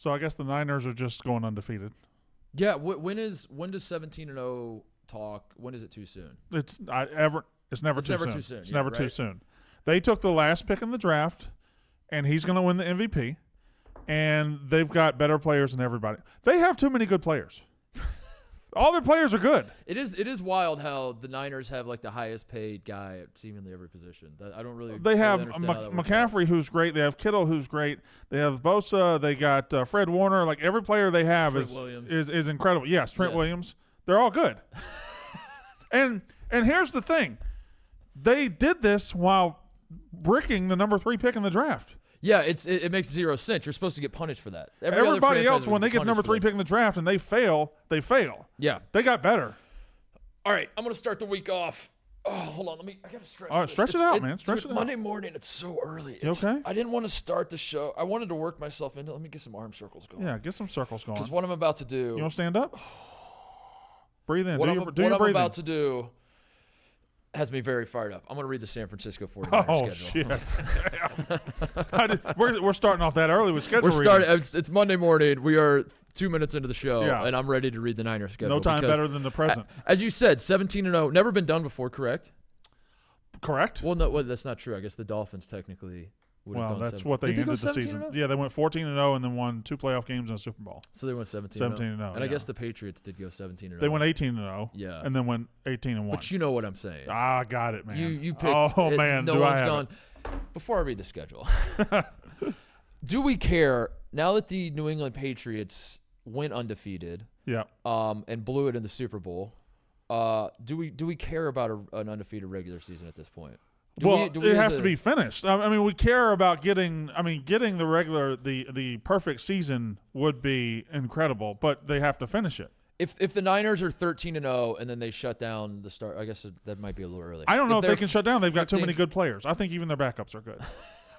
So I guess the Niners are just going undefeated. Yeah. When does 17-0 talk? When is it too soon? It's never too soon. It's never too soon. They took the last pick in the draft, and he's going to win the MVP. And they've got better players than everybody. They have too many good players. All their players are good. It is wild how the Niners have like the highest paid guy at seemingly every position. I don't really. They have McCaffrey, who's great. They have Kittle, who's great. They have Bosa. They got Fred Warner. Like every player they have is incredible. Yes, Trent Williams. They're all good. and here's the thing, they did this while bricking the number 3 pick in the draft. Yeah, it makes zero sense. You're supposed to get punished for that. Everybody else, when they get number 3 pick in the draft and they fail, they fail. Yeah. They got better. All right, I'm going to start the week off. Oh, hold on. I got to stretch All right, stretch it out, man. Stretch it out. Monday morning, it's so early. Okay? I didn't want to start the show. I wanted to work myself into it. Let me get some arm circles going. Yeah, get some circles going. Because what I'm about to do. You want to stand up? Breathe in. What I'm about to do has me very fired up. I'm going to read the San Francisco 49ers schedule. Shit. We're starting off that early with schedule reading. It's Monday morning. We are 2 minutes into the show, yeah. and I'm ready to read the Niners schedule. No time better than the present. As you said, 17-0. Never been done before, correct? Correct. Well, no, that's not true. I guess the Dolphins technically would have gone that's 17. what they ended the 17-0? season. Yeah, they went 14-0 and then won 2 playoff games and a Super Bowl. So they went 17-0. 17-0. And I guess the Patriots did go 17-0. They went 18-0. Yeah. And then went 18-1. But you know what I'm saying. Ah, got it, man. You picked. Oh, man. No one's gone. Before I read the schedule, do we care now that the New England Patriots went undefeated? Yeah. And blew it in the Super Bowl. Do we care about an undefeated regular season at this point? It has to be finished. I mean, we care about getting the perfect season would be incredible, but they have to finish it. If the Niners are 13-0 and then they shut down the start, I guess that might be a little early. I don't know if they can shut down. They've got too many good players. I think even their backups are good.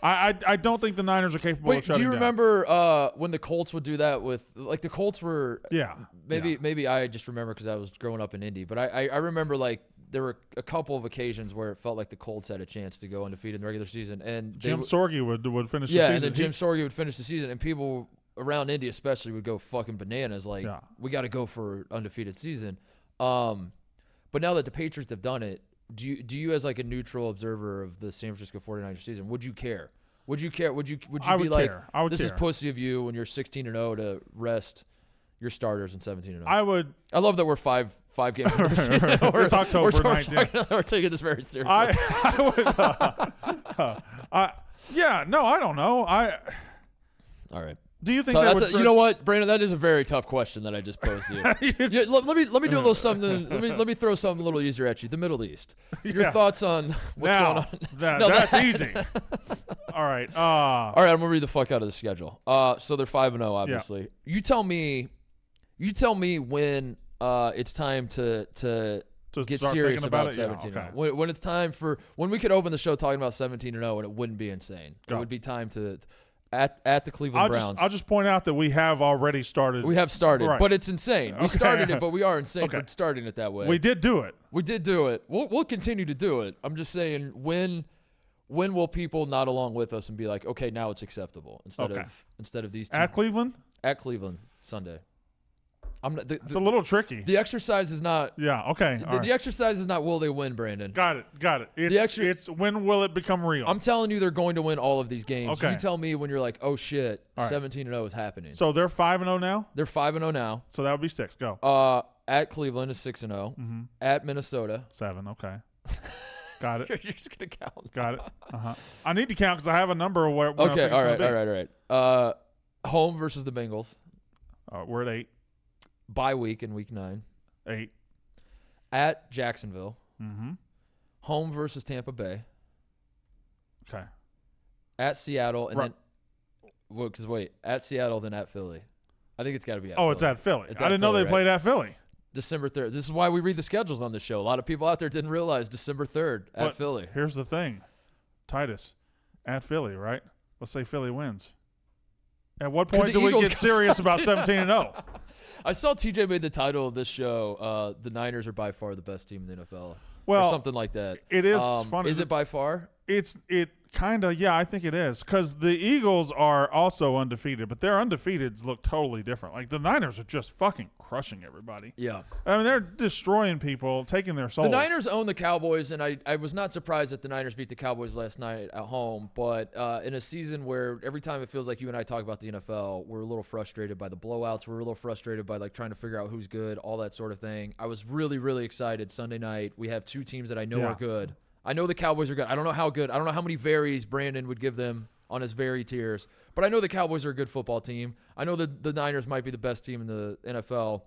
I don't think the Niners are capable of shutting down. Do you remember when the Colts would do that with – like the Colts were – Yeah. Maybe I just remember because I was growing up in Indy. But I remember like there were a couple of occasions where it felt like the Colts had a chance to go undefeated in the regular season. And Jim Sorgi would finish the season. Yeah, and then Jim Sorgi would finish the season. And people around Indy especially would go fucking bananas like, we got to go for undefeated season. But now that the Patriots have done it, do you as like a neutral observer of the San Francisco 49ers season, would you care? Would you care? Would you be like, this is pussy of you when you're 16-0 to rest your starters and 17-0? I would. I love that we're five games into the season. It's October 9th. We're taking this very seriously. I would. Yeah. No, I don't know. All right. Do you think they would? You know what, Brandon? That is a very tough question that I just posed to you. Let me do a little something. Let me throw something a little easier at you. The Middle East. Your thoughts on what's going on? That's easy. All right. All right. I'm gonna read the fuck out of the schedule. So they're 5-0, obviously. Yeah. You tell me when it's time to get serious about 17-0. Okay. When it's time when we could open the show talking about 17-0 and it wouldn't be insane. It would be time to. At the Cleveland Browns. I'll just point out that we have already started. We have started, right. But it's insane. We started it, but we are insane for starting it that way. We did do it. We'll continue to do it. I'm just saying, when will people nod along with us and be like, okay, now it's acceptable instead of these two? At Cleveland? At Cleveland, Sunday. It's a little tricky. The exercise is not. Yeah. Okay. The exercise is not will they win, Brandon. Got it. It's when will it become real? I'm telling you, they're going to win all of these games. Okay. You tell me when you're like, oh shit, 17-0 is happening. So they're 5-0 now. They're 5-0 now. So that would be 6. Go. At Cleveland is 6-0. Mm-hmm. At Minnesota 7. Okay. Got it. You're just gonna count. Got it. I need to count because I have a number of where. Okay. All right. Home versus the Bengals. We're at 8. Bye week in week 9. 8. At Jacksonville. Mm-hmm. Home versus Tampa Bay. Okay. At Seattle and then. Because at Seattle then at Philly. I think it's got to be at Philly. It's at Philly. I didn't know they played at Philly. December 3rd. This is why we read the schedules on this show. A lot of people out there didn't realize December 3rd at Philly. Here's the thing. Titus, at Philly, right? Let's say Philly wins. At what point do we get serious about 17-0? I saw TJ made the title of this show, the Niners are by far the best team in the NFL. Well, or something like that. It is funny. Is it by far? It kind of, I think it is, because the Eagles are also undefeated, but their undefeateds look totally different. Like the Niners are just fucking crushing everybody. Yeah. I mean, they're destroying people, taking their souls. The Niners own the Cowboys, and I was not surprised that the Niners beat the Cowboys last night at home, but in a season where every time it feels like you and I talk about the NFL, we're a little frustrated by the blowouts. We're a little frustrated by like trying to figure out who's good, all that sort of thing. I was really, really excited Sunday night. We have two teams that I know are good. I know the Cowboys are good. I don't know how good. I don't know how many varies Brandon would give them on his vary tiers, but I know the Cowboys are a good football team. I know that the Niners might be the best team in the NFL.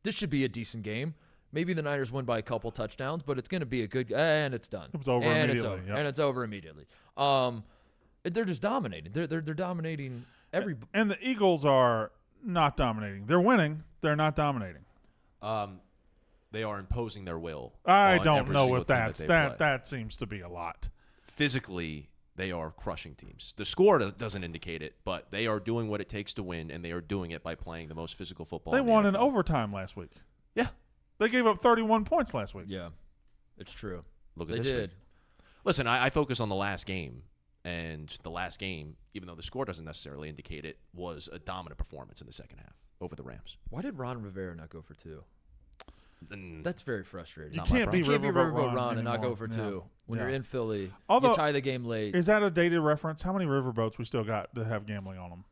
This should be a decent game. Maybe the Niners win by a couple touchdowns, but it's going to be a good and it's done. It was over immediately. And it's over immediately. They're just dominating. They're dominating every. And the Eagles are not dominating. They're winning. They're not dominating. They are imposing their will. I don't know if that seems to be a lot. Physically, they are crushing teams. The score doesn't indicate it, but they are doing what it takes to win, and they are doing it by playing the most physical football. They won in overtime last week. Yeah. They gave up 31 points last week. Yeah, it's true. Look at this week. Listen, I focus on the last game, and the last game, even though the score doesn't necessarily indicate it, was a dominant performance in the second half over the Rams. Why did Ron Rivera not go for two? That's very frustrating. You can't be Riverboat Ron and not go for two when you're in Philly. Although, you tie the game late. Is that a dated reference? How many riverboats we still got to have gambling on them?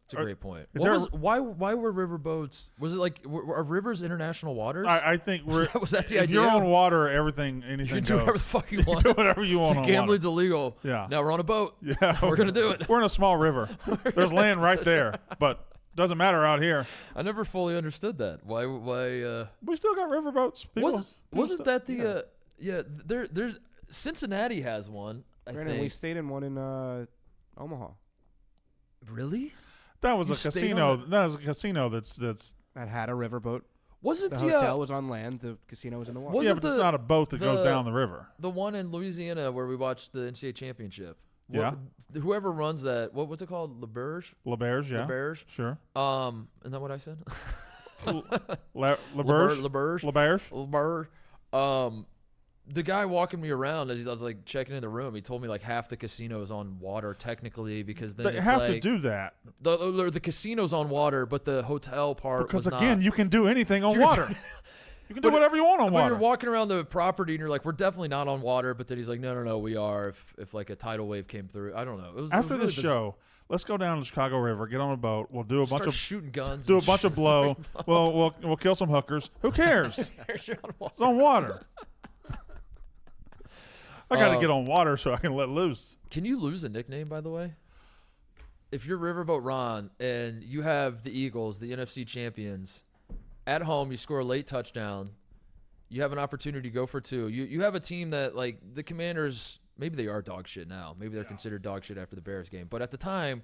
It's a great point. Why were riverboats? Was it like are rivers international waters? I think was that the idea? If you're on water, anything you can goes. do whatever the fuck you want. Do whatever you want. Gambling's illegal. Yeah. Now we're on a boat. Yeah. We're gonna do it. We're in a small river. There's land right there, but. Doesn't matter out here. I never fully understood that. Why? We still got riverboats. Wasn't that the? There's Cincinnati has one. Brandon, we stayed in one in Omaha. Really? That was a casino. That was a casino that had a riverboat. Wasn't the hotel was on land? The casino was in the water. Yeah, but it's not a boat that goes down the river. The one in Louisiana where we watched the NCAA championship. Yeah. Whoever runs that, what's it called? LeBerge? LeBerge, yeah. LeBerge. Sure. Isn't that what I said? LeBerge. LeBerge. The guy walking me around, as I was like checking in the room, he told me like half the casino is on water technically because then they have to do that. The casino's on water, but the hotel part because was again, not. you can do anything on water. You can do whatever you want on water. But you're walking around the property and you're like, we're definitely not on water. But then he's like, no, we are. If like a tidal wave came through, I don't know. After the show, let's go down to the Chicago River, get on a boat. We'll do a bunch of shooting guns. Do a bunch of blow. We'll kill some hookers. Who cares? It's on water. I got to get on water so I can let loose. Can you lose a nickname, by the way? If you're Riverboat Ron and you have the Eagles, the NFC champions. At home, you score a late touchdown. You have an opportunity to go for two. You have a team that, like, the Commanders, maybe they are dog shit now. Maybe they're considered dog shit after the Bears game. But at the time,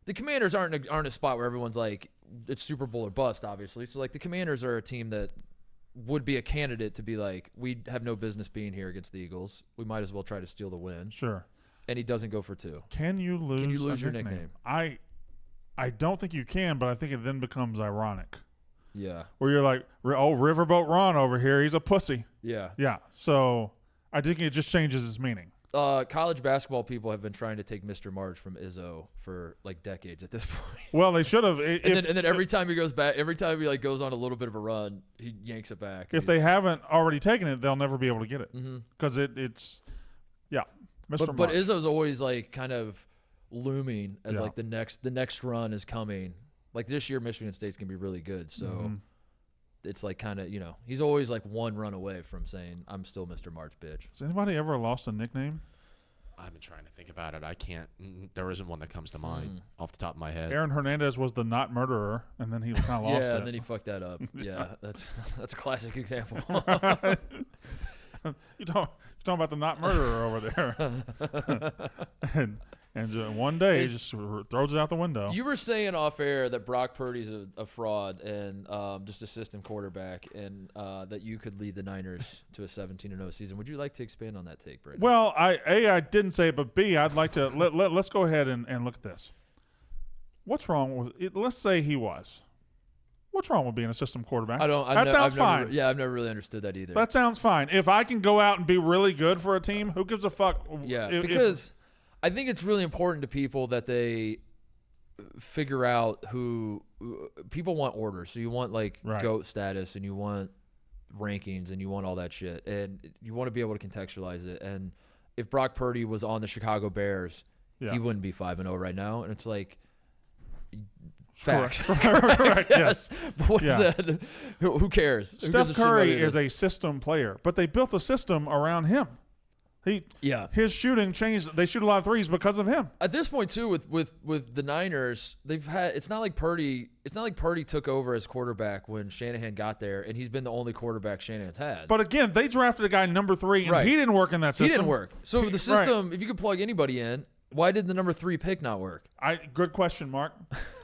the Commanders aren't a spot where everyone's like, it's Super Bowl or bust, obviously. So, like, the Commanders are a team that would be a candidate to be like, we have no business being here against the Eagles. We might as well try to steal the win. Sure. And he doesn't go for two. Can you lose your nickname? I don't think you can, but I think it then becomes ironic. Yeah. Where you're like, oh, Riverboat Ron over here, he's a pussy. Yeah. Yeah. So I think it just changes its meaning. College basketball people have been trying to take Mr. March from Izzo for like decades at this point. Well, they should have. And then every time he goes back, every time he like goes on a little bit of a run, he yanks it back. If they haven't already taken it, they'll never be able to get it because it's Mr. March. But Izzo's always like kind of looming as like the next run is coming. Like this year, Michigan State's gonna be really good, so it's like kind of he's always like one run away from saying I'm still Mr. March, bitch. Has anybody ever lost a nickname? I've been trying to think about it. I can't. There isn't one that comes to mind off the top of my head. Aaron Hernandez was the not murderer, and then he kind of lost it. Yeah, and then he fucked that up. Yeah, that's a classic example. You're talking about the not murderer over there. And one day, he just throws it out the window. You were saying off air that Brock Purdy's a fraud and just a system quarterback, and that you could lead the Niners to a 17-0 season. Would you like to expand on that take, Brandon? Well, I didn't say it, but B, I'd like to let's go ahead and look at this. What's wrong with it? Let's say he was. What's wrong with being a system quarterback? That sounds fine. I've never really understood that either. That sounds fine. If I can go out and be really good for a team, who gives a fuck? Yeah, because I think it's really important to people that they figure out who people want orders. So you want GOAT status, and you want rankings, and you want all that shit, and you want to be able to contextualize it. And if Brock Purdy was on the Chicago Bears, he wouldn't be 5-0 right now. And it's like facts. Right. Yes. But what is that? Who cares? Steph Curry is a system player, but they built a system around him. His shooting changed. They shoot a lot of threes because of him. At this point, too, with the Niners, they've had. It's not like Purdy took over as quarterback when Shanahan got there, and he's been the only quarterback Shanahan's had. But again, they drafted a guy number 3, and he didn't work in that system. He didn't work. So the system, if you could plug anybody in, why did the number 3 pick not work? Good question, Mark.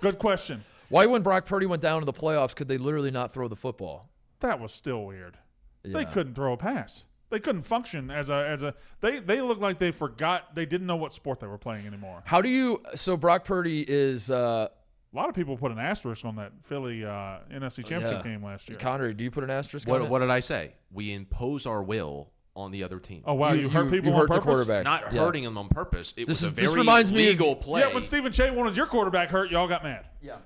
Good question. Why, when Brock Purdy went down to the playoffs, could they literally not throw the football? That was still weird. Yeah. They couldn't throw a pass. They couldn't function as a. They looked like they forgot. They didn't know what sport they were playing anymore. So Brock Purdy is. A lot of people put an asterisk on that Philly NFC Championship game last year. Connery, do you put an asterisk on it? What did I say? We impose our will on the other team. Oh, wow. You hurt people on purpose? The quarterback. Not hurting them on purpose. This reminds me legal play. Yeah, when Stephen Che wanted your quarterback hurt, y'all got mad. Yeah.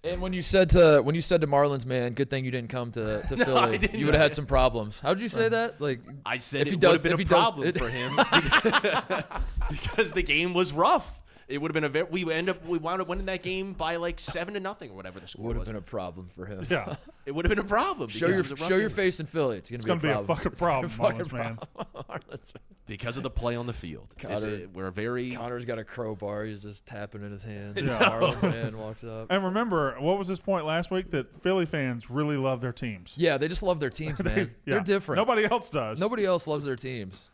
And when you said to Marlins, man, good thing you didn't come to Philly. You would have had some problems. How did you say that? I said it would have been a problem for him because the game was rough. It would have been we wound up winning that game by 7-0 or whatever the score was. Would have been a problem for him. Yeah, it would have been a problem. Show your face in Philly. It's gonna be a fucking problem, Marlins, man. Because of the play on the field. Connor's got a crowbar. He's just tapping in his hand. Yeah. Marlins man walks up. And remember, what was his point last week? That Philly fans really love their teams. Yeah, they just love their teams, man. They're different. Nobody else does. Nobody else loves their teams.